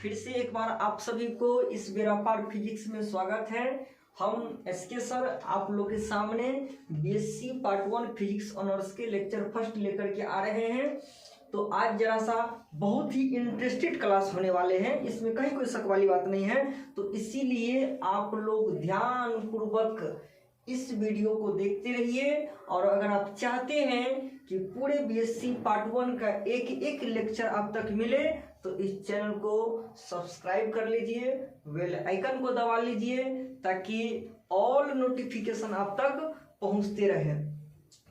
फिर से एक बार आप सभी को इस बेरापार फिजिक्स में स्वागत है। हम एसके सर आप लोग के सामने बीएससी पार्ट 1 फिजिक्स ऑनर्स के लेक्चर फर्स्ट लेकर के आ रहे हैं। तो आज जरा सा बहुत ही इंटरेस्टेड क्लास होने वाले हैं, इसमें कहीं कोई शक वाली बात नहीं है। तो इसीलिए आप लोग ध्यान पूर्वक इस वीडियो को देखते रहिए। और अगर आप चाहते हैं कि पूरे बीएससी पार्ट 1 का एक एक लेक्चर आप तक मिले तो इस चैनल को सब्सक्राइब कर लीजिए, बेल आइकन को दबा लीजिए ताकि ऑल नोटिफिकेशन आप तक पहुंचते रहे।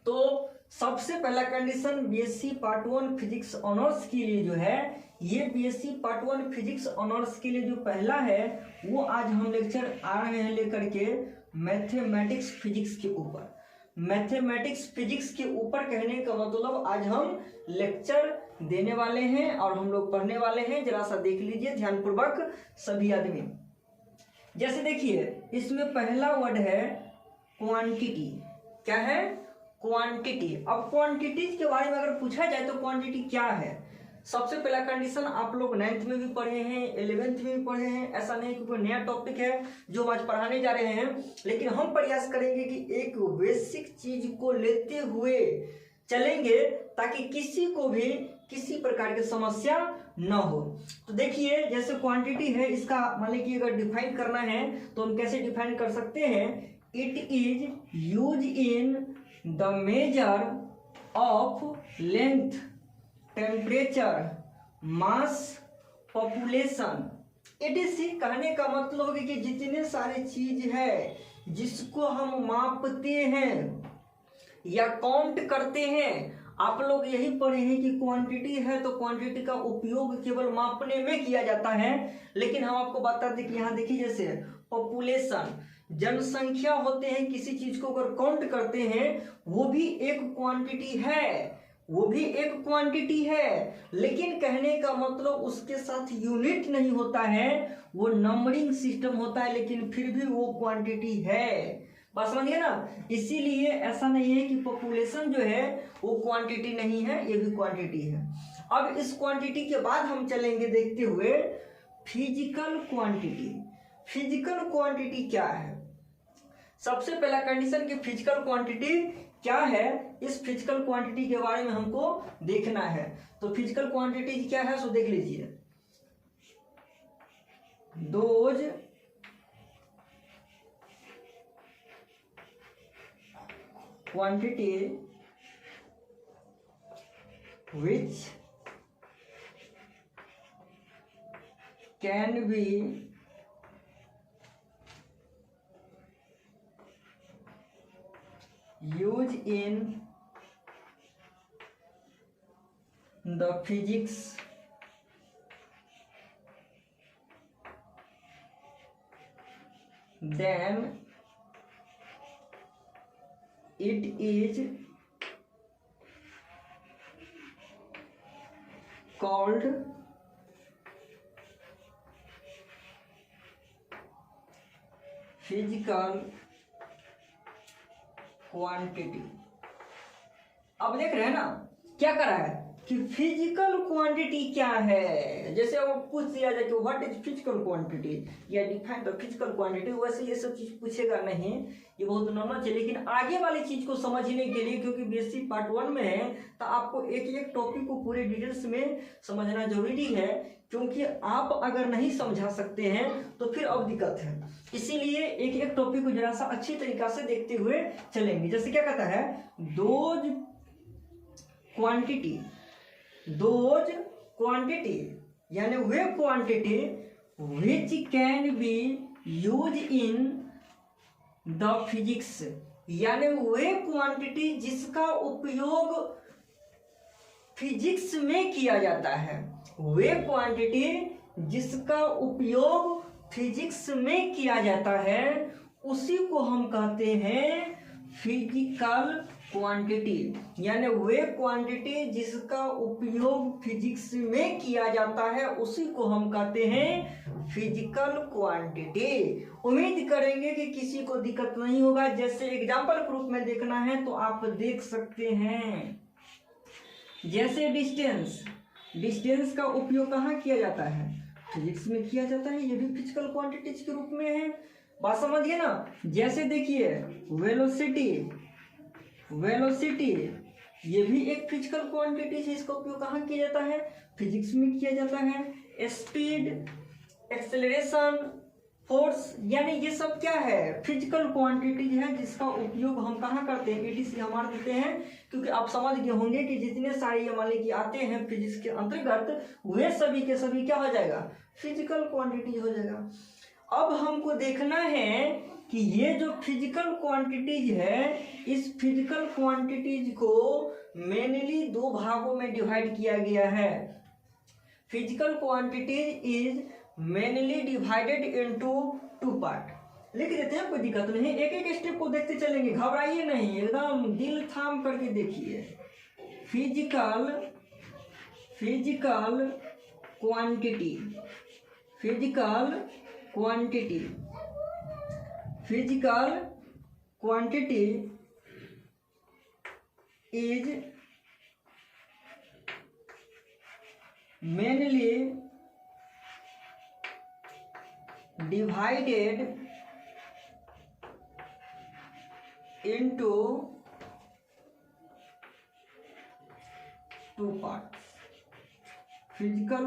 तो सबसे पहला condition BSc part 1 physics honours के लिए जो है, ये बीएससी पार्ट 1 फिजिक्स ऑनर्स के लिए जो पहला है वो आज हम लेक्चर आ रहे हैं लेकर के मैथमेटिक्स फिजिक्स के ऊपर। मैथमेटिक्स फिजिक्स के ऊपर कहने का मतलब आज हम लेक्चर देने वाले हैं और हम लोग पढ़ने वाले हैं। जरा सा देख लीजिए ध्यानपूर्वक सभी आदमी। जैसे देखिए इसमें पहला वर्ड है क्वांटिटी। क्या है? क्वांटिटी। अब क्वांटिटीज के बारे में अगर पूछा जाए तो क्वांटिटी क्या है? सबसे पहला कंडीशन आप लोग 9th में भी पढ़े हैं, 11th में भी पढ़े हैं। ऐसा नहीं कि कोई नया टॉपिक है जो आज पढ़ाने जा रहे हैं, लेकिन हम प्रयास करेंगे कि एक बेसिक चीज को लेते हुए चलेंगे ताकि किसी को भी किसी प्रकार की समस्या न हो। तो देखिए जैसे क्वांटिटी है, इसका मान लीजिए अगर डिफाइन करना है तो हम कैसे डिफाइन कर सकते हैं? It is use in the measure of length, temperature, mass, population. Etc कहने का मतलब है कि जितने सारे चीज है जिसको हम मापते हैं या काउंट करते हैं, आप लोग यही पढ़े हैं कि क्वांटिटी है तो क्वांटिटी का उपयोग केवल मापने में किया जाता है। लेकिन हम आपको बताते कि यहाँ देखिए जैसे पॉपुलेशन, जनसंख्या होते हैं, किसी चीज को अगर काउंट करते हैं वो भी एक क्वांटिटी है, वो भी एक क्वांटिटी है। लेकिन कहने का मतलब उसके साथ यूनिट नहीं होता है, वो नंबरिंग सिस्टम होता है, लेकिन फिर भी वो क्वांटिटी है। बात समझिए ना। इसीलिए ऐसा नहीं है कि पॉपुलेशन जो है वो क्वांटिटी नहीं है, ये भी क्वांटिटी है। अब इस क्वांटिटी के बाद हम चलेंगे देखते हुए फिजिकल क्वांटिटी। फिजिकल क्वांटिटी क्या है? सबसे पहला कंडीशन कि फिजिकल क्वांटिटी क्या है, इस फिजिकल क्वांटिटी के बारे में हमको देखना है। तो फिजिकल क्वांटिटी क्या है सो देख लीजिए। Those quantity which can be used in the physics then it is called physical quantity. अब देख रहे हैं ना क्या कर रहा है कि फिजिकल क्वांटिटी क्या है। जैसे अब पूछ दिया जाए कि व्हाट इज फिजिकल क्वांटिटी या डिफाइन द फिजिकल क्वांटिटी, वैसे ये सब चीज पूछेगा नहीं, ये बहुत नॉर्मल है। लेकिन आगे वाली चीज को समझने के लिए, क्योंकि बीएससी पार्ट 1 में है, तो आपको एक एक टॉपिक को पूरे डिटेल्स में समझना जरूरी है, क्योंकि आप अगर नहीं समझा सकते हैं तो फिर अब दिक्कत है। इसीलिए एक एक टॉपिक को जरा सा अच्छी तरीका से देखते हुए चलेंगे। जैसे क्या कहता है, दोज क्वांटिटी, दोज क्वांटिटी यानी वे quantity which can be use in the physics, यानी वे क्वांटिटी जिसका उपयोग फिजिक्स में किया जाता है। वे क्वांटिटी जिसका उपयोग फिजिक्स में किया जाता है उसी को हम कहते हैं फिजिकल क्वांटिटी। यानी वे क्वांटिटी जिसका उपयोग फिजिक्स में किया जाता है उसी को हम कहते हैं फिजिकल क्वांटिटी। उम्मीद करेंगे कि किसी को दिक्कत नहीं होगा। जैसे एग्जांपल के रूप में देखना है तो आप देख सकते हैं, जैसे डिस्टेंस, डिस्टेंस का उपयोग कहाँ किया जाता है? फिजिक्स में किया जाता है, ये भी फिजिकल क्वांटिटीज के रूप में है। बात समझिए ना। जैसे देखिए वेलोसिटी, वेलोसिटी ये भी एक फिजिकल क्वांटिटी है, इसका उपयोग कहाँ किया जाता है? फिजिक्स में किया जाता है। स्पीड, एक्सेलरेशन, फोर्स, यानी ये सब क्या है? फिजिकल क्वांटिटीज है, जिसका उपयोग हम कहाँ करते हैं? ईटीसी हमारा देते हैं। क्योंकि आप समझ गए होंगे कि जितने सारे ये मान ली कि आते हैं फिजिक्स के अंतर्गत, वे सभी के सभी क्या हो जाएगा? फिजिकल क्वांटिटीज हो जाएगा। अब हमको देखना है कि ये जो फिजिकल क्वांटिटीज है, इस फिजिकल क्वांटिटीज को मेनली दो भागों में डिवाइड किया गया है। Physical quantities is mainly divided into two part. लिख देते हैं, कोई दिक्कत नहीं, एक एक स्टेप को देखते चलेंगे, घबराइए नहीं, एकदम दिल थाम करके देखिए। Physical quantity, physical quantity, physical quantity is mainly divided into two parts. Physical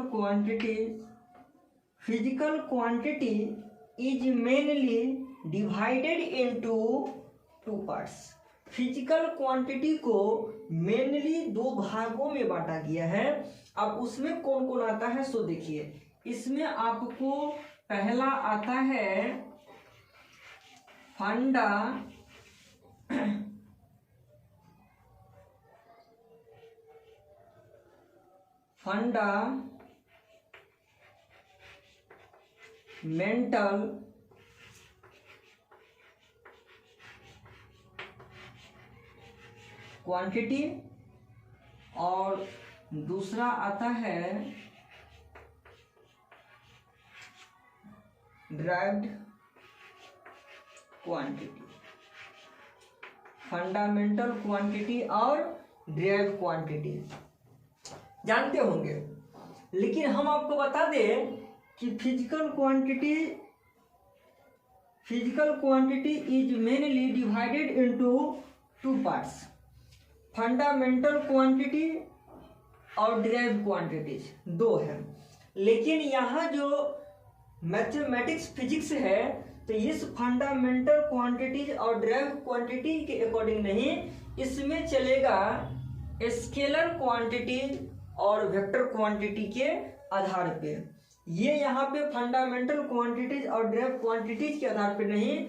quantity is mainly divided into two parts. Physical quantity को मेनली दो भागों में बांटा गया है। अब उसमें कौन कौन आता है सो देखिए। इसमें आपको पहला आता है फंडामेंटल क्वांटिटी, और दूसरा आता है ड्राइव्ड क्वांटिटी। फंडामेंटल क्वांटिटी और ड्राइव्ड क्वांटिटी जानते होंगे, लेकिन हम आपको बता दें कि physical quantity is mainly divided into two parts. Fundamental quantity और ड्राइव्ड क्वांटिटीज दो है। लेकिन यहाँ जो मैथमेटिक्स फिजिक्स है, तो इस फंडामेंटल क्वांटिटीज और ड्राइव्ड क्वांटिटी के अकॉर्डिंग नहीं, इसमें चलेगा स्केलर क्वांटिटीज और वेक्टर क्वांटिटी के आधार पे। ये यहाँ पे फंडामेंटल क्वांटिटीज और ड्राइव्ड क्वांटिटीज के आधार पे नहीं,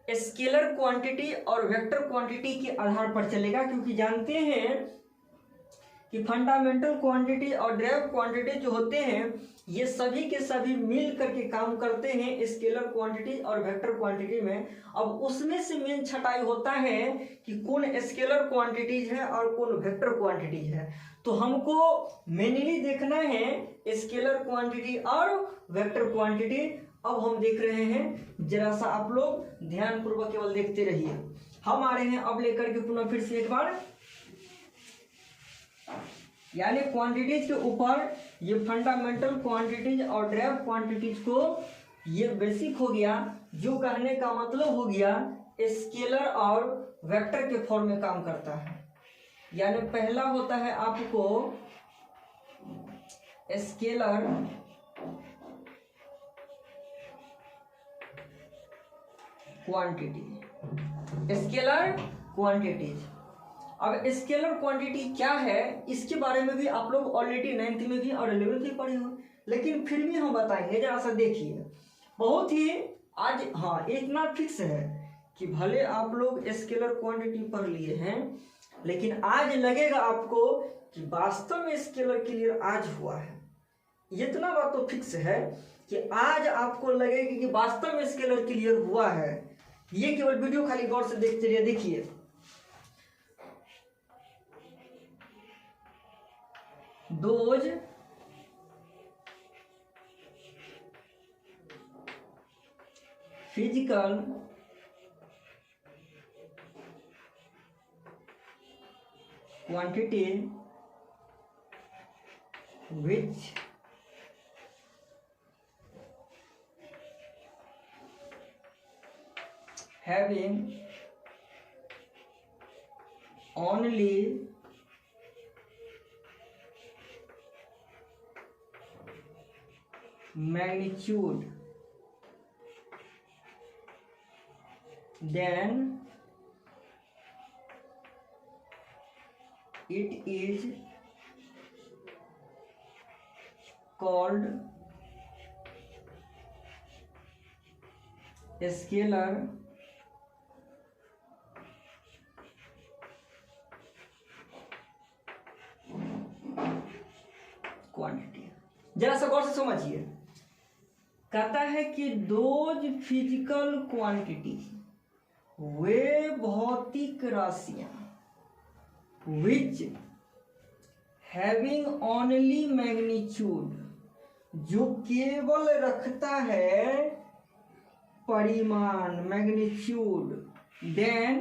स्केलर क्वांटिटी और वेक्टर क्वांटिटी के आधार पर चलेगा। क्योंकि जानते हैं कि फंडामेंटल क्वांटिटी और ड्राइव्ड क्वांटिटी जो होते हैं, ये सभी के सभी मिल करके काम करते हैं स्केलर क्वांटिटी और वेक्टर क्वांटिटी में। अब उसमें से मेन छटाई होता है कि कौन स्केलर क्वांटिटीज है और कौन वेक्टर क्वांटिटीज है। तो हमको मेनली देखना है स्केलर क्वांटिटी और वेक्टर क्वांटिटी। अब हम देख रहे हैं, जरा सा आप लोग ध्यान पूर्वक केवल देखते रहिए। हम आ रहे हैं अब लेकर के पुनः फिर से एक बार, यानी क्वांटिटीज के ऊपर ये फंडामेंटल क्वांटिटीज और ड्राइव्ड क्वांटिटीज को, ये बेसिक हो गया। जो कहने का मतलब हो गया स्केलर और वेक्टर के फॉर्म में काम करता है। यानी पहला होता है आपको स्केलर क्वांटिटी, स्केलर क्वांटिटीज। अब स्केलर क्वांटिटी क्या है, इसके बारे में भी आप लोग ऑलरेडी 9th में भी और 11th में पढ़े हो, लेकिन फिर भी हम बताएंगे। जरा सा देखिए, बहुत ही आज हाँ इतना फिक्स है कि भले आप लोग स्केलर क्वांटिटी पढ़ लिए हैं, लेकिन आज लगेगा आपको कि वास्तव में स्केलर क्लियर आज हुआ है। इतना बात तो फिक्स है कि आज आपको लगेगा कि वास्तव में स्केलर क्लियर हुआ है। ये केवल वीडियो खाली गौर से देखते रहिए। देखिए, those physical quantity which having only magnitude, then it is called scalar quantity. जरा सा गौर से समझिए, कहता है कि दोज फिजिकल क्वांटिटी, वे भौतिक राशियां विच हैविंग ओनली मैग्नीट्यूड, जो केवल रखता है परिमाण मैग्नीट्यूड, देन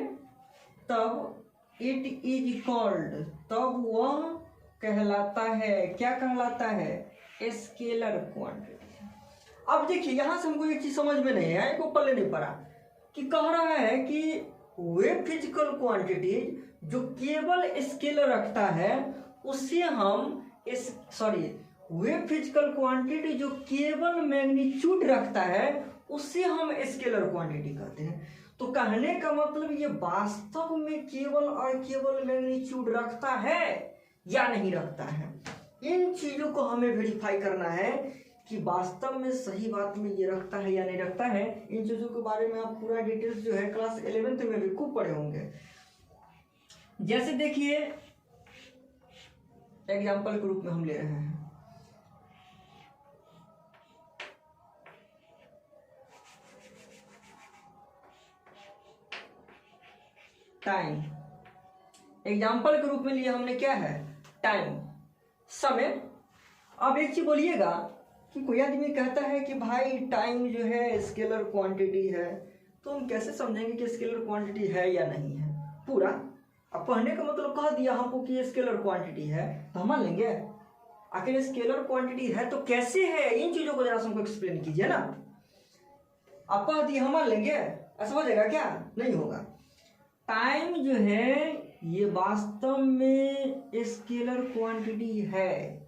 तब इट इज कॉल्ड, तब वह कहलाता है, क्या कहलाता है, स्केलर क्वांटिटी। अब देखिए यहां से हमको एक चीज समझ में नहीं है, को पल्ले नहीं पड़ा कि कह रहा है कि वे फिजिकल क्वांटिटी जो केवल स्केलर रखता है उसे हम वे फिजिकल क्वांटिटी जो केवल मैग्नीट्यूड रखता है उसे हम स्केलर क्वांटिटी कहते हैं। तो कहने का मतलब ये वास्तव में केवल और केवल मैग्नीट्यूड रखता है या नहीं रखता है, इन चीजों को हमें वेरीफाई करना है कि वास्तव में सही बात में ये रखता है या नहीं रखता है। इन चीजों के बारे में आप पूरा डिटेल्स जो है क्लास 11th में भी खूब पढ़े होंगे। जैसे देखिए एग्जाम्पल के रूप में हम ले रहे हैं, टाइम। एग्जाम्पल के रूप में लिए हमने क्या है, टाइम, समय। अब एक चीज बोलिएगा कि कोई आदमी कहता है कि भाई टाइम जो है स्केलर क्वांटिटी है, तो हम कैसे समझेंगे कि स्केलर क्वांटिटी है या नहीं है पूरा। अब कहने का मतलब कह दिया हमको कि स्केलर क्वांटिटी है तो हम मान लेंगे, आखिर स्केलर क्वांटिटी है तो कैसे है, इन चीजों को जरा हमको एक्सप्लेन कीजिए ना। आप कह दिए हम मान लेंगे, ऐसा हो जाएगा क्या, नहीं होगा। टाइम जो है ये वास्तव में स्केलर क्वांटिटी है,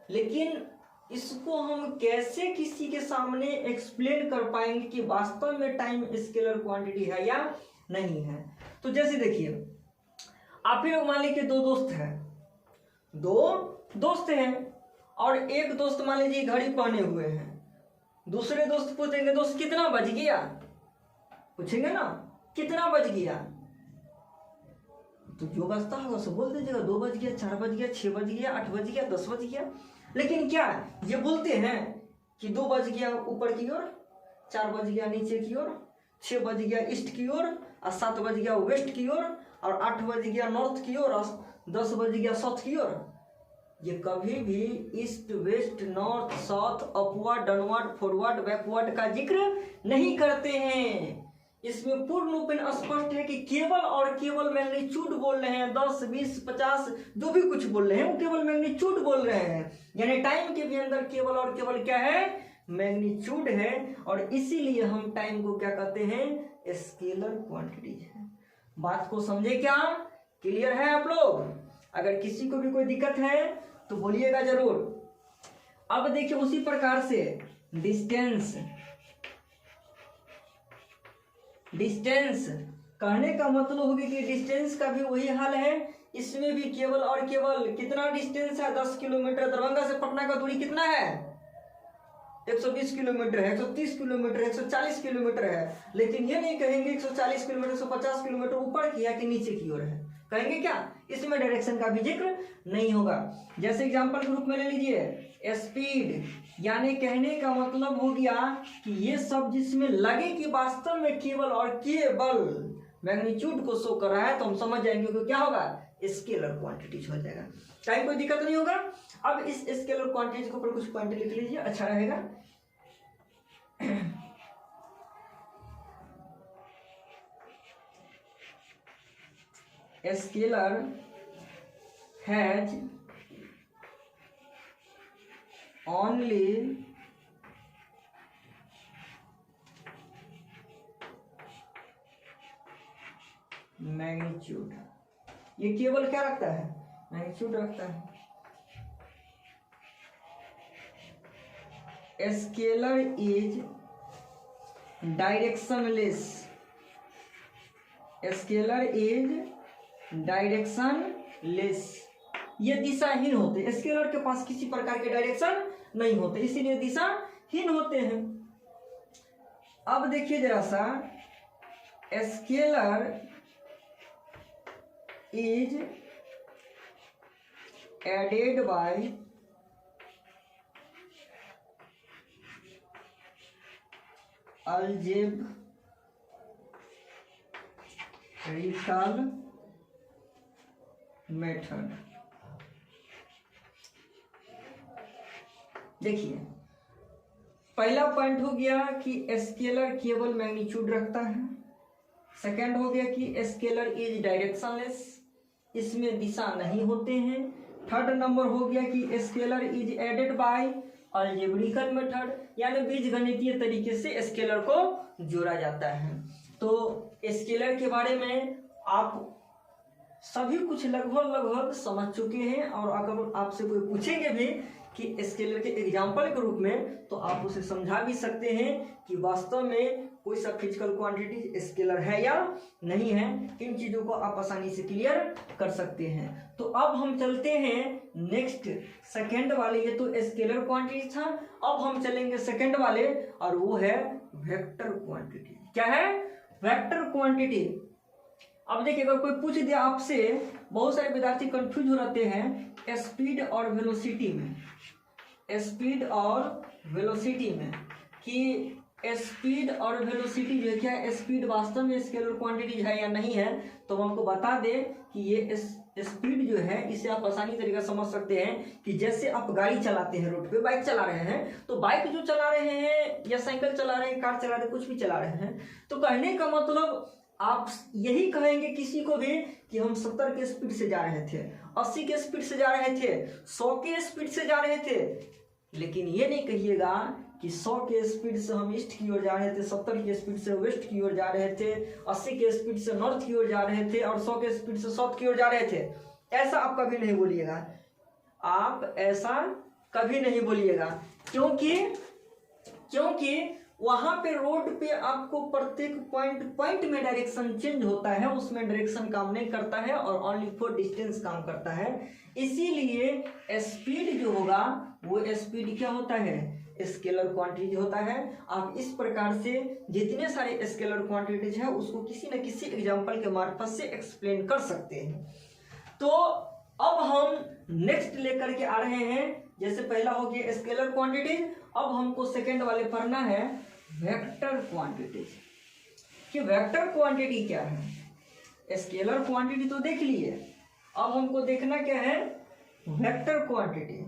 लेकिन इसको हम कैसे किसी के सामने एक्सप्लेन कर पाएंगे कि वास्तव में टाइम स्केलर क्वांटिटी है या नहीं है। तो जैसे देखिए आप ही लोग मान लीजिए दो दोस्त हैं और एक दोस्त मान लीजिए घड़ी पहने हुए हैं, दूसरे दोस्त पूछेंगे दोस्त कितना बज गया, पूछेंगे ना कितना बज गया, तो जो बजता होगा सो बोल दीजिएगा 2 बज गया, 4 बज गया, 6 बज गया, 8 बज गया, 10 बज गया। लेकिन क्या ये बोलते हैं कि 2 बज गया ऊपर की ओर, 4 बज गया नीचे की ओर, 6 बज गया ईस्ट की ओर, और 7 बज गया वेस्ट की ओर, और 8 बज गया नॉर्थ की ओर, और 10 बज गया साउथ की ओर। ये कभी भी east west north south upward downward forward backward का जिक्र नहीं करते हैं। इसमें पूर्ण रूपेण स्पष्ट है कि केवल और केवल मैग्नीट्यूड बोल रहे हैं। 10 20 50 जो भी कुछ बोल रहे हैं वो केवल मैग्नीट्यूड बोल रहे हैं, यानी टाइम के भी अंदर केवल और केवल क्या है, मैग्नीट्यूड है। और इसीलिए हम टाइम को क्या कहते हैं, स्केलर क्वांटिटी है। बात को समझे क्या, क्लियर है आप लोग। अगर किसी को भी कोई दिक्कत है तो बोलिएगा जरूर। अब देखिए उसी प्रकार से डिस्टेंस कहने का मतलब होगा कि डिस्टेंस का भी वही हाल है, इसमें भी केवल और केवल कितना डिस्टेंस है, 10 किलोमीटर। दरभंगा से पटना का दूरी कितना है, 120 किलोमीटर है, 130 किलोमीटर है, 140 किलोमीटर है। लेकिन ये नहीं कहेंगे 140 किलोमीटर 150 किलोमीटर ऊपर की है कि नीचे की ओर है, कहेंगे क्या, इसमें डायरेक्शन का भी जिक्र नहीं होगा। जैसे एग्जांपल के रूप में ले लीजिए स्पीड, यानी कहने का मतलब हो गया कि ये सब जिसमें लगे कि वास्तव में केवल और केवल मैग्नीट्यूड को शो कर रहा है, तो हम समझ जाएंगे कि क्या होगा, स्केलर क्वांटिटीज हो जाएगा, कहीं कोई दिक्कत नहीं होगा। अब इस स्केलर क्वांटिटीज के ऊपर कुछ पॉइंट लिख लीजिए, अच्छा रहेगा। Scalar has only magnitude. ये केवल क्या रखता है? मैग्नीट्यूड रखता है। Scalar is directionless. Scalar is directionless, ये दिशाहीन होते हैं। स्केलर के पास किसी प्रकार के डायरेक्शन नहीं होते, इसीलिए दिशाहीन होते हैं। अब देखिए जरा सा, scalar is added by algebraic method. देखिए पहला पॉइंट हो गया कि स्केलर केवल मैग्नीट्यूड रखता है। सेकंड हो गया कि स्केलर इज डायरेक्शनलेस, इसमें दिशा नहीं होते हैं। थर्ड नंबर हो गया कि scalar is added by algebraic method, यानी बीजगणितीय तरीके से स्केलर को जोड़ा जाता है। तो स्केलर के बारे में आप सभी कुछ लगभग समझ चुके हैं, और अगर आपसे कोई पूछेंगे भी कि स्केलर के एग्जाम्पल के रूप में, तो आप उसे समझा भी सकते हैं कि वास्तव में कोई सा फिजिकल क्वांटिटी स्केलर है या नहीं है। इन चीज़ों को आप आसानी से क्लियर कर सकते हैं। तो अब हम चलते हैं नेक्स्ट सेकेंड वाले, ये तो स्केलर क्वांटिटी था। अब हम चलेंगे सेकेंड वाले, और वो है वेक्टर क्वांटिटी। क्या है? Vector quantity. अब देखिए, अगर कोई पूछ दिया आपसे, बहुत सारे विद्यार्थी कंफ्यूज हो जाते हैं स्पीड और वेलोसिटी में, स्पीड और वेलोसिटी में, कि स्पीड और वेलोसिटी जो है, क्या स्पीड वास्तव में स्केलर क्वांटिटी है या नहीं है। तो हम आपको बता दें कि ये स्पीड जो है, इसे आप आसानी तरीका समझ सकते हैं कि जैसे आप गाड़ी चलाते हैं, रोड पे बाइक चला रहे हैं, तो बाइक जो चला रहे हैं या साइकिल चला रहे हैं, कार चला रहे हैं, कुछ भी चला रहे हैं, तो कहने का मतलब आप यही कहेंगे किसी को भी कि हम 70 के स्पीड से जा रहे थे, 80 के स्पीड से जा रहे थे, 100 के स्पीड से जा रहे थे। लेकिन ये नहीं कहिएगा कि 100 के स्पीड से हम ईस्ट की ओर जा रहे थे, 70 के स्पीड से वेस्ट की ओर जा रहे थे, 80 के स्पीड से नॉर्थ की ओर जा रहे थे, और 100 के स्पीड से साउथ की ओर जा रहे थे। ऐसा आप कभी नहीं बोलिएगा, आप ऐसा कभी नहीं बोलिएगा। क्योंकि वहां पे रोड पे आपको प्रत्येक पॉइंट में डायरेक्शन चेंज होता है, उसमें डायरेक्शन काम नहीं करता है, और ओनली फॉर डिस्टेंस काम करता है। इसीलिए स्पीड जो होगा, वो स्पीड क्या होता है? स्केलर क्वांटिटी होता है। आप इस प्रकार से जितने सारे स्केलर क्वांटिटीज है, उसको किसी न किसी एग्जाम्पल के मार्फत से एक्सप्लेन कर सकते हैं। तो अब हम नेक्स्ट लेकर के आ रहे हैं। जैसे पहला हो गया स्केलर क्वांटिटीज, अब हमको सेकेंड वाले पढ़ना है वेक्टर क्वांटिटीज। कि वेक्टर क्वांटिटी क्या है? स्केलर क्वांटिटी तो देख लिए, अब हमको देखना क्या है? Vector quantity.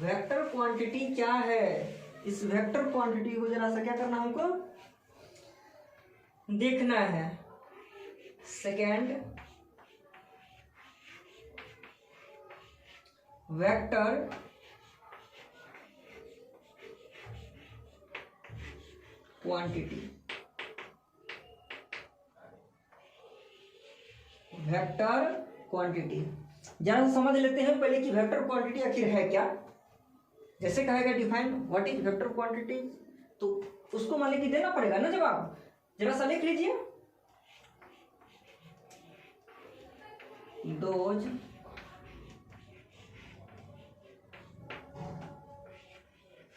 वेक्टर क्वांटिटी क्या है? इस वेक्टर क्वांटिटी को जरा सा क्या करना हमको देखना है। Second, vector quantity. Vector quantity जरा समझ लेते हैं पहले कि वेक्टर क्वांटिटी आखिर है क्या। जैसे कहेगा define what is vector quantity, तो उसको मान लीजिए देना पड़ेगा ना जवाब। जरा सा लिख लीजिए, those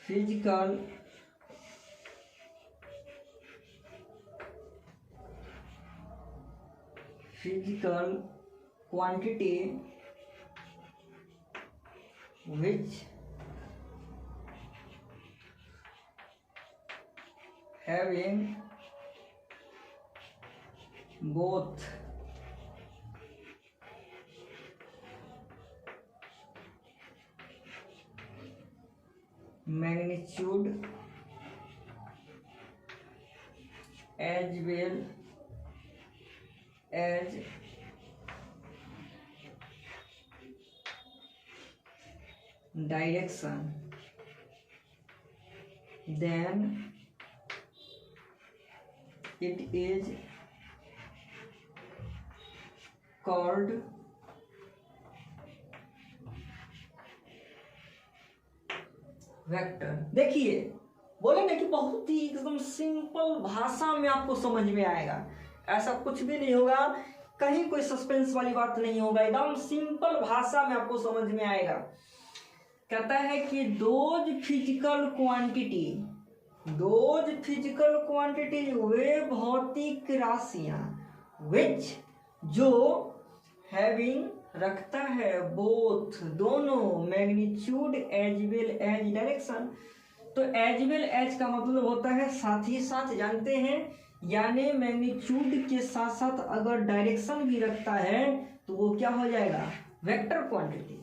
physical quantity which having both magnitude as well as direction, then it is called vector. देखिए बोले ना कि बहुत ही एकदम सिंपल भाषा में आपको समझ में आएगा, ऐसा कुछ भी नहीं होगा, कहीं कोई सस्पेंस वाली बात नहीं होगा, एकदम सिंपल भाषा में आपको समझ में आएगा। कहता है कि दोज फिजिकल क्वांटिटी वे भौतिक राशियां विच जो हैविंग रखता है बोथ दोनों magnitude as well as direction. तो एज वेल एज का मतलब होता है साथ ही साथ, जानते हैं, यानी मैग्नीट्यूड के साथ साथ अगर डायरेक्शन भी रखता है तो वो क्या हो जाएगा, वेक्टर क्वांटिटी।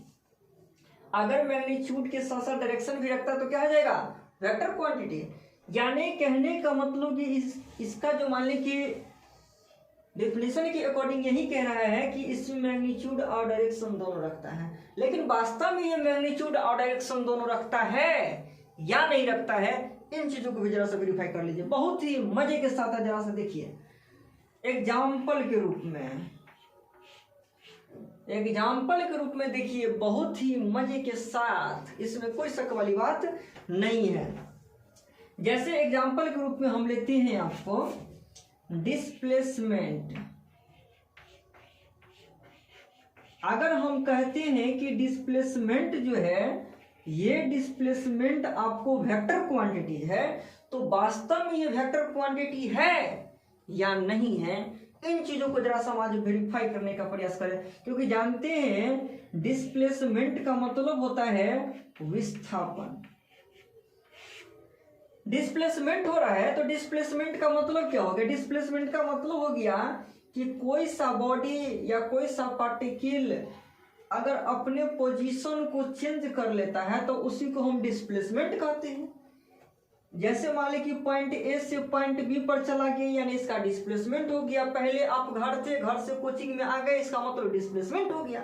अगर मैग्नीट्यूड के साथ साथ डायरेक्शन भी रखता है तो क्या हो जाएगा, वेक्टर क्वांटिटी। यानी कहने का मतलब कि इसका जो मान ली कि डेफिनेशन के अकॉर्डिंग यही कह रहा है कि इसमें मैग्नीट्यूड और डायरेक्शन दोनों रखता है, लेकिन वास्तव में ये मैग्नीट्यूड और डायरेक्शन दोनों रखता है या नहीं रखता है, इन चीजों को भी जरा सा वेरीफाई कर लीजिए। बहुत ही मजे के साथ जरा सा देखिए, एग्जाम्पल के रूप में देखिए, बहुत ही मजे के साथ, इसमें कोई शक वाली बात नहीं है। जैसे एग्जाम्पल के रूप में हम लेते हैं आपको डिस्प्लेसमेंट। अगर हम कहते हैं कि डिस्प्लेसमेंट जो है, ये डिस्प्लेसमेंट आपको वेक्टर क्वांटिटी है, तो वास्तव में ये वेक्टर क्वांटिटी है या नहीं है, इन चीजों को जरा सा आज वेरीफाई करने का प्रयास करें। क्योंकि जानते हैं डिस्प्लेसमेंट का मतलब होता है विस्थापन। डिस्प्लेसमेंट हो रहा है तो डिस्प्लेसमेंट का मतलब क्या हो गया, डिस्प्लेसमेंट का मतलब हो गया कि कोई सा बॉडी या कोई सा पार्टिकल अगर अपने पोजीशन को चेंज कर लेता है तो उसी को हम डिस्प्लेसमेंट कहते हैं। जैसे मान लीजिए कि पॉइंट ए से पॉइंट बी पर चला गया, यानी इसका डिस्प्लेसमेंट हो गया। पहले आप घर थे, घर से कोचिंग में आ गए, इसका मतलब डिस्प्लेसमेंट हो गया।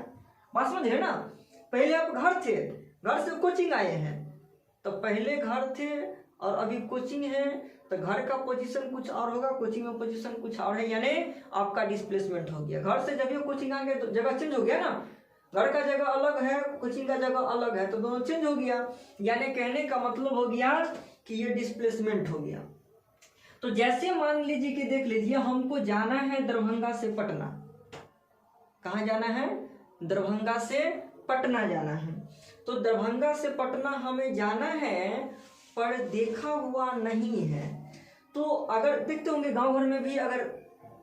बात समझ है ना, पहले आप घर थे, घर से कोचिंग आए हैं, तो पहले घर थे और अभी कोचिंग है, तो घर का पोजीशन कुछ और होगा, कोचिंग में पोजीशन कुछ और है, यानी आपका डिस्प्लेसमेंट हो गया। घर से जब ये कोचिंग आ गए तो जगह चेंज हो गया ना, घर का जगह अलग है, कोचिंग का जगह अलग है, तो दोनों चेंज हो गया। यानी कहने का मतलब हो गया कि ये डिस्प्लेसमेंट हो गया। तो जैसे मान लीजिए कि देख लीजिए, हमको जाना है दरभंगा से पटना। कहाँ जाना है, दरभंगा से पटना जाना है। तो दरभंगा से पटना हमें जाना है, पर देखा हुआ नहीं है। तो अगर देखते होंगे गांव घर में भी अगर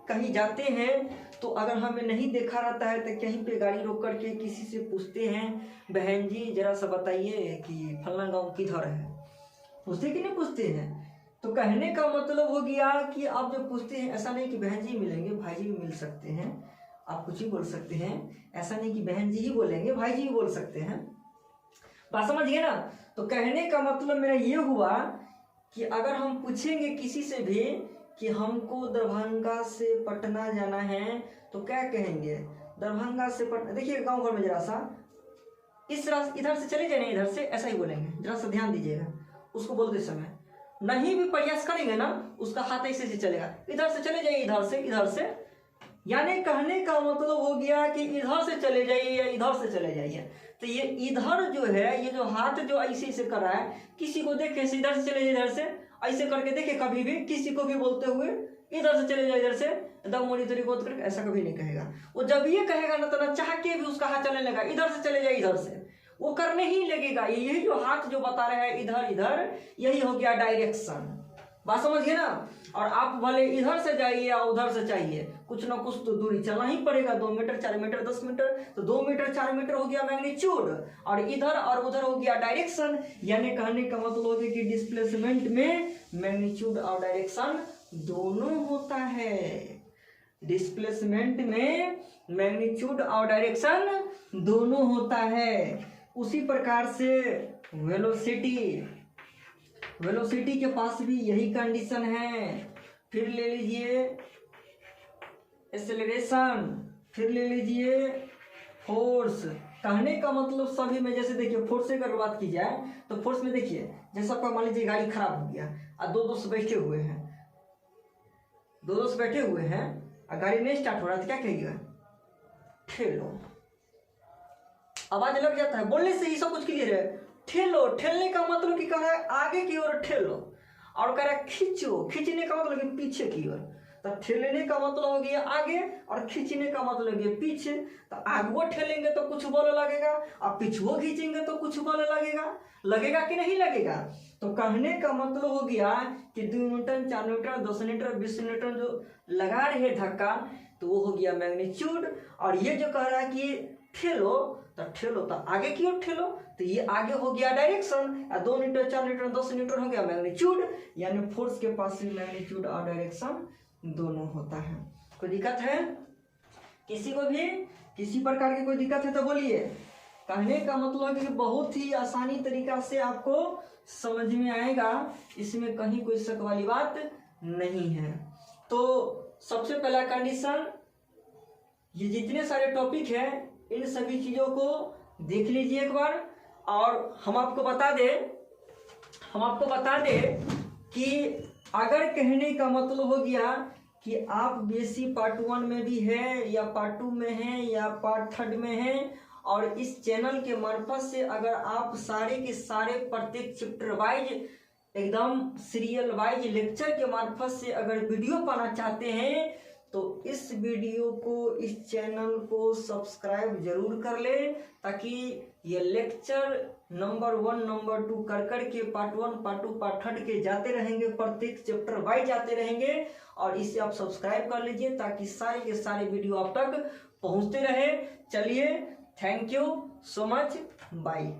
कहीं जाते हैं तो अगर हमें नहीं देखा रहता है तो कहीं पे गाड़ी रोक करके किसी से पूछते हैं, बहन जी जरा सा बताइए कि फलना गांव किधर है, पूछते कि नहीं पूछते हैं। तो कहने का मतलब हो गया कि आप जब पूछते हैं, ऐसा नहीं कि बहन जी मिलेंगे, भाई जी भी मिल सकते हैं, आप कुछ ही बोल सकते हैं। ऐसा नहीं कि बहन जी ही बोलेंगे, भाई जी भी बोल सकते हैं। बात समझिए ना। तो कहने का मतलब मेरा ये हुआ कि अगर हम पूछेंगे किसी से भी कि हमको दरभंगा से पटना जाना है, तो क्या कहेंगे, दरभंगा से पटना। देखिए गांव घर में जरा सा इस रास्ते इधर से चले जाए, इधर से, ऐसा ही बोलेंगे, जरा सा ध्यान दीजिएगा। उसको बोलते समय नहीं भी प्रयास करेंगे ना, उसका हाथ ऐसे से चलेगा, इधर से चले जाइए, इधर से। यानी कहने का मतलब हो गया कि इधर से चले जाइए या इधर से चले जाइए। तो ये इधर जो है, ये जो हाथ जो ऐसे ऐसे कर रहा है, किसी को देखे इधर से चले जाइए, इधर से ऐसे करके देखे, कभी भी किसी को भी बोलते हुए इधर से चले जाए, इधर से दम मोनी तरी गोद करके, ऐसा कभी नहीं कहेगा। वो जब ये कहेगा ना, तो ना चाह के भी उसका हाथ चलने लगा, इधर से चले जाए, इधर से, वो करने ही लगेगा। यही जो हाथ जो बता रहे हैं इधर इधर, यही हो गया डायरेक्शन। बात समझिए ना। और आप भले इधर से जाइए या उधर से चाहिए, कुछ ना कुछ तो दूरी चलना ही पड़ेगा, 2 मीटर 4 मीटर 10 मीटर, तो 2 मीटर 4 मीटर हो गया मैग्नीट्यूड, और इधर और उधर हो गया डायरेक्शन। यानी कहने का मतलब हो गया कि डिस्प्लेसमेंट में मैग्नीट्यूड और डायरेक्शन दोनों होता है। डिस्प्लेसमेंट में मैग्नीट्यूड और डायरेक्शन दोनों होता है। उसी प्रकार से वेलोसिटी के पास भी यही कंडीशन है। फिर ले लीजिए एक्सेलरेशन, फिर ले लीजिए फोर्स। कहने का मतलब सभी में, जैसे देखिए फोर्स से अगर बात की जाए तो फोर्स में देखिए, जैसे आपका मान लीजिए गाड़ी खराब हो गया और दो दोस्त बैठे हुए हैं और गाड़ी नहीं स्टार्ट हो रहा, तो क्या कहिएगा, ठेलो। आवाज लग जाता है, बोलने से ही सब कुछ क्लियर है। ठेलो, ठेलने का मतलब कि कह रहा है आगे की ओर ठेलो, और कह रहा है खींचो, खींचने का मतलब कि पीछे की ओर। तो ठेलने का मतलब हो गया आगे और खींचने का मतलब हो गया पीछे। तो आगुओ ठेलेंगे तो कुछ बल लगेगा और पिछुओ खींचेंगे तो कुछ बल लगेगा, लगेगा कि नहीं लगेगा। तो कहने का मतलब हो गया कि 2 न्यूटन, 4 न्यूटन, 10 न्यूटन, 20 न्यूटन जो लगा रहे धक्का, तो वो हो गया मैग्नीट्यूड। और ये जो कह रहा है कि ठेलो, तो ठेलो तो आगे की ओर ठेलो, तो ये आगे हो गया डायरेक्शन। 2 न्यूटन, 4 न्यूटन, 10 न्यूटन हो गया मैग्नीट्यूड। यानी फोर्स के पास भी मैग्नीट्यूड और डायरेक्शन दोनों होता है। कोई दिक्कत है किसी को भी, किसी प्रकार की कोई दिक्कत है तो बोलिए। कहने का मतलब कि बहुत ही आसानी तरीका से आपको समझ में आएगा, इसमें कहीं कोई शक वाली बात नहीं है। तो सबसे पहला कंडीशन, ये जितने सारे टॉपिक हैं इन सभी चीज़ों को देख लीजिए एक बार। और हम आपको बता दें कि अगर कहने का मतलब हो गया कि आप बीएससी पार्ट 1 में भी है या पार्ट 2 में है या पार्ट 3 में है, और इस चैनल के मार्फत से अगर आप सारे के सारे प्रत्येक चैप्टर वाइज एकदम सीरियल वाइज लेक्चर के मार्फत से अगर वीडियो पाना चाहते हैं, तो इस वीडियो को, इस चैनल को सब्सक्राइब जरूर कर ले, ताकि ये लेक्चर नंबर 1, नंबर 2 कर के पार्ट 1, पार्ट 2, पार्ट 3 के जाते रहेंगे, प्रत्येक चैप्टर वाइज जाते रहेंगे। और इसे आप सब्सक्राइब कर लीजिए ताकि सारे के सारे वीडियो आप तक पहुंचते रहे। चलिए, thank you so much, bye.